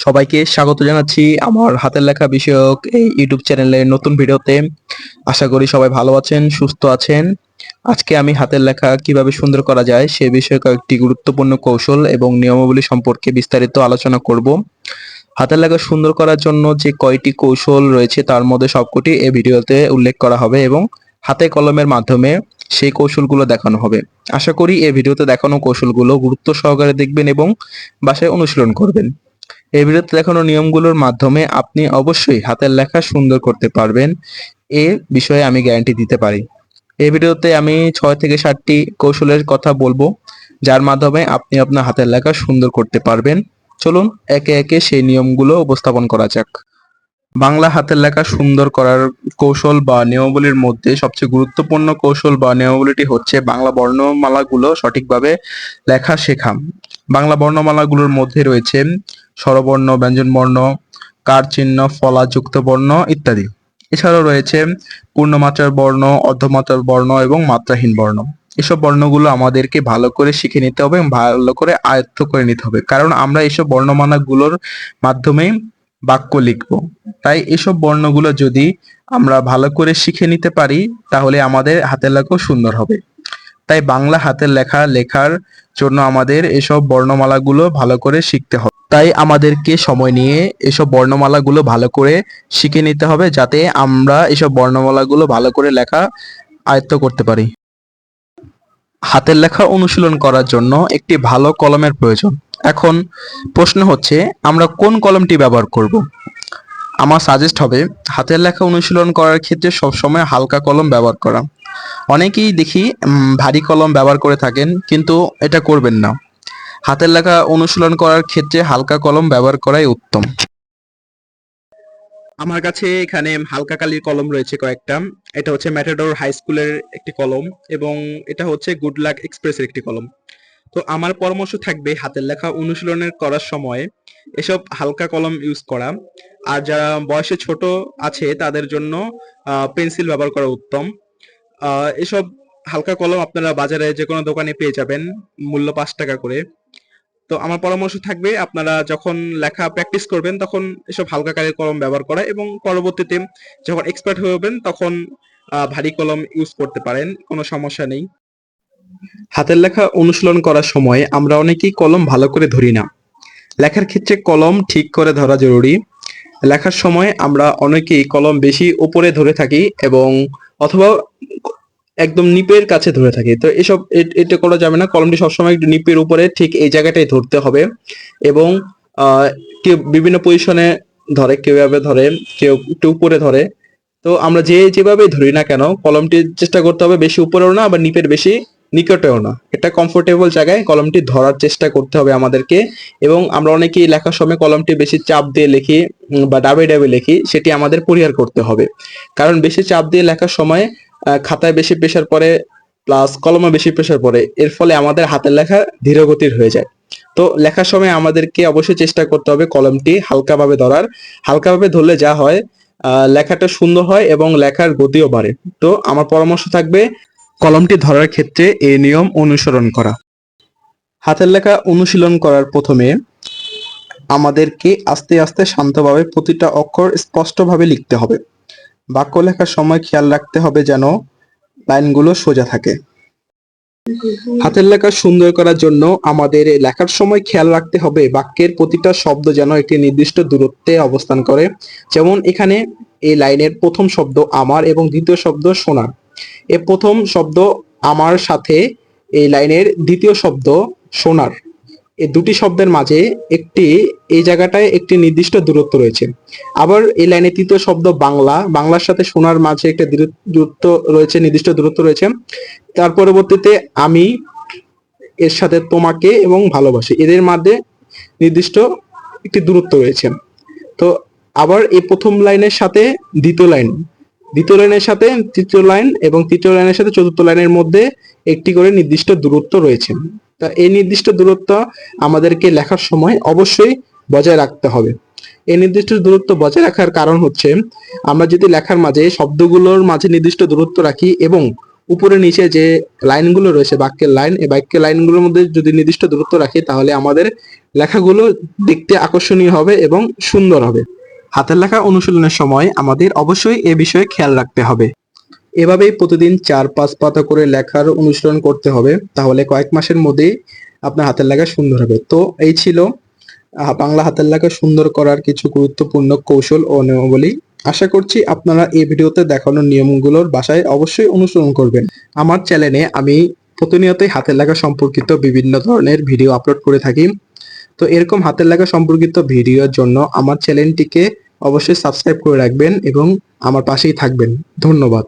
সবাইকে স্বাগত জানাচ্ছি আমার হাতের লেখা বিষয়ক এই ইউটিউব চ্যানেলের নতুন ভিডিওতে। আশা করি সবাই ভালো আছেন, সুস্থ আছেন। আজকে আমি হাতের লেখা কিভাবে সুন্দর করা যায় সে বিষয়ে কয়েকটি গুরুত্বপূর্ণ কৌশল এবং নিয়মাবলী সম্পর্কে বিস্তারিত আলোচনা করব। হাতের লেখা সুন্দর করার জন্য যে কয়টি কৌশল রয়েছে তার মধ্যে সবকটি এই ভিডিওতে উল্লেখ করা হবে এবং হাতে কলমের মাধ্যমে সেই কৌশলগুলো দেখানো হবে। আশা করি এই ভিডিওতে দেখানো কৌশলগুলো গুরুত্ব সহকারে দেখবেন এবং বাসায় অনুশীলন করবেন। এই ভিডিওতে দেখানো নিয়মগুলোর মাধ্যমে আপনি অবশ্যই হাতের লেখা সুন্দর করতে পারবেন, এ বিষয়ে আমি গ্যারান্টি দিতে পারি। এই ভিডিওতে আমি 6 থেকে 7টি কৌশলের কথা বলবো, যার মাধ্যমে আপনি আপনার হাতের লেখা সুন্দর করতে পারবেন। চলুন একে একে সেই নিয়মগুলো উপস্থাপন করা যাক। বাংলা হাতের লেখা সুন্দর করার কৌশল বা নিয়মাবলীর মধ্যে সবচেয়ে গুরুত্বপূর্ণ কৌশল বা নিয়মাবলীটি হচ্ছে বাংলা বর্ণমালাগুলো সঠিকভাবে লেখা শেখা। বাংলা বর্ণমালাগুলোর মধ্যে রয়েছে স্বরবর্ণ, ব্যঞ্জনবর্ণ, কার চিহ্ন, ফলা, যুক্ত বর্ণ ইত্যাদি। এছাড়াও রয়েছে পূর্ণমাত্রার বর্ণ, অর্ধমাত্রার বর্ণ এবং মাত্রাহীন বর্ণ। এসব বর্ণগুলো আমাদেরকে ভালো করে শিখে নিতে হবে এবং ভালো করে আয়ত্ত করে নিতে হবে, কারণ আমরা এইসব বর্ণমালাগুলোর মাধ্যমেই বাক্য লিখব। তাই এসব বর্ণগুলো যদি আমরা ভালো করে শিখে নিতে পারি তাহলে আমাদের হাতের লেখাও সুন্দর হবে। তাই বাংলা হাতের লেখা লেখার জন্য আমাদের এসব বর্ণমালাগুলো ভালো করে শিখতে হবে। তাই আমাদেরকে সময় নিয়ে এসব বর্ণমালাগুলো ভালো করে শিখে নিতে হবে, যাতে আমরা এসব বর্ণমালাগুলো ভালো করে লেখা আয়ত্ত করতে পারি। হাতের লেখা অনুশীলন করার জন্য একটি ভালো কলমের প্রয়োজন। এখন প্রশ্ন হচ্ছে, আমরা কোন কলমটি ব্যবহার করব? আমার সাজেস্ট হবে হাতের লেখা অনুশীলন করার ক্ষেত্রে সবসময় হালকা কলম ব্যবহার করা। অনেকেই দেখি ভারী কলম ব্যবহার করে থাকেন, কিন্তু এটা করবেন না। হাতের লেখা অনুশীলন করার ক্ষেত্রে হালকা কলম ব্যবহার করাই উত্তম। আমার কাছে এখানে হালকা কালির কলম রয়েছে কয়েকটা। এটা হচ্ছে ম্যাটাডোর হাই স্কুলের একটি কলম এবং এটা হচ্ছে গুড লাক এক্সপ্রেসের একটি কলম। তো আমার পরামর্শ থাকবে হাতের লেখা অনুশীলনের করার সময় এসব হালকা কলম ইউজ করা। আর যারা বয়সে ছোট আছে তাদের জন্য পেন্সিল ব্যবহার করা উত্তম। এসব হালকা কলম আপনারা বাজারে যে কোনো দোকানে পেয়ে যাবেন, মূল্য 5 টাকা করে। তো আমার পরামর্শ থাকবে আপনারা যখন লেখা প্র্যাকটিস করবেন তখন এসব হালকা কালির কলম ব্যবহার করা এবং পরবর্তীতে যখন এক্সপার্ট হয়ে যাবেন তখন ভারী কলম ইউজ করতে পারেন, কোনো সমস্যা নেই। হাতের লেখা অনুশীলন করার সময় আমরা অনেকেই কলম ভালো করে ধরি না। লেখার ক্ষেত্রে কলম ঠিক করে ধরা জরুরি। লেখার সময় আমরা অনেকেই কলম বেশি উপরে ধরে থাকি এবং অথবা একদম নিপের কাছে ধরে থাকি। তো এসব এটা করা যাবে না। কলমটি সবসময় একটু নিপের উপরে ঠিক এই জায়গাটাই ধরতে হবে এবং কেউ বিভিন্ন পজিশনে ধরে, কেউ এভাবে ধরে, কেউ একটু উপরে ধরে। তো আমরা যেভাবে ধরি না কেন কলমটি চেষ্টা করতে হবে বেশি উপরেও না আবার নিপের বেশি নিকটেও না। এটা কমফোর্টেবল জায়গায় কলমটি ধরার চেষ্টা করতে হবে আমাদেরকে। এবং আমরা অনেকেই লেখার সময় কলমটি বেশি চাপ দিয়ে লিখি বা ডাবে ডাবে লিখি, সেটি আমাদের পরিহার করতে হবে। কারণ বেশি চাপ দিয়ে লেখার সময় খাতায় বেশি প্রেসার পড়ে, প্লাস কলমে বেশি প্রেসার পড়ে। এর ফলে আমাদের হাতের লেখা ধীরগতির হয়ে যায়। তো লেখার সময় আমাদেরকে অবশ্যই চেষ্টা করতে হবে কলমটি হালকাভাবে ধরার। হালকাভাবে ধরলে যা হয় লেখাটা সুন্দর হয় এবং লেখার গতিও বাড়ে। তো আমার পরামর্শ থাকবে কলমটি ধরার ক্ষেত্রে এই নিয়ম অনুসরণ করা। হাতের লেখা অনুশীলন করার প্রথমে আমাদেরকে আস্তে আস্তে শান্তভাবে প্রতিটা অক্ষর স্পষ্টভাবে লিখতে হবে। বাক্য লেখার সময় খেয়াল রাখতে হবে যেন লাইনগুলো সোজা থাকে। হাতের লেখা সুন্দর করার জন্য আমাদের লেখার সময় খেয়াল রাখতে হবে বাক্যের প্রতিটা শব্দ যেন একটি নির্দিষ্ট দূরত্বে অবস্থান করে। যেমন এখানে এই লাইনের প্রথম শব্দ আমার এবং দ্বিতীয় শব্দ সোনার। এই প্রথম শব্দ আমার সাথে এই লাইনের দ্বিতীয় শব্দ সোনার, এই দুটি শব্দের মাঝে এই জায়গাটায় একটি নির্দিষ্ট দূরত্ব রয়েছে। আবার এই লাইনের তৃতীয় শব্দ বাংলা, বাংলার সাথে সোনার মাঝে একটা দূরত্ব রয়েছে, নির্দিষ্ট দূরত্ব রয়েছে। তার পরবর্তীতে আমি, এর সাথে তোমাকে এবং ভালোবাসি, এদের মধ্যে নির্দিষ্ট একটি দূরত্ব রয়েছে। তো আবার এই প্রথম লাইনের সাথে দ্বিতীয় লাইনের সাথে তৃতীয় লাইন এবং তৃতীয় লাইনের সাথে চতুর্থ লাইনের মধ্যে একটি করে নির্দিষ্ট দূরত্ব রয়েছে। তা এই নির্দিষ্ট দূরত্ব আমাদেরকে লেখার সময় অবশ্যই বজায় রাখতে হবে। এই নির্দিষ্ট দূরত্ব বজায় রাখার কারণ হচ্ছে আমরা যদি লেখার মাঝে শব্দগুলোর মাঝে নির্দিষ্ট দূরত্ব রাখি এবং উপরে নিচে যে লাইনগুলো রয়েছে, বাক্যের লাইন, এই বাক্যের লাইনগুলোর মধ্যে যদি নির্দিষ্ট দূরত্ব রাখি তাহলে আমাদের লেখাগুলো দেখতে আকর্ষণীয় হবে এবং সুন্দর হবে। হাতের লেখা অনুশীলনের সময় আমাদের অবশ্যই এ বিষয়ে খেয়াল রাখতে হবে। এভাবেই প্রতিদিন 4-5 পাতা করে লেখার অনুশীলন করতে হবে, তাহলে কয়েক মাসের মধ্যেই আপনার হাতের লেখা সুন্দর হবে। তো এই ছিল বাংলা হাতের লেখা সুন্দর করার কিছু গুরুত্বপূর্ণ কৌশল ও নিয়মাবলী। আশা করছি আপনারা এই ভিডিওতে দেখানো নিয়মগুলোর বাসায় অবশ্যই অনুসরণ করবেন। আমার চ্যানেলে আমি প্রতিনিয়তই হাতের লেখা সম্পর্কিত বিভিন্ন ধরনের ভিডিও আপলোড করে থাকি। তো এরকম হাতের লেখা সম্পর্কিত ভিডিওর জন্য আমার চ্যানেলটিকে অবশ্যই সাবস্ক্রাইব করে রাখবেন এবং আমার পাশেই থাকবেন। ধন্যবাদ।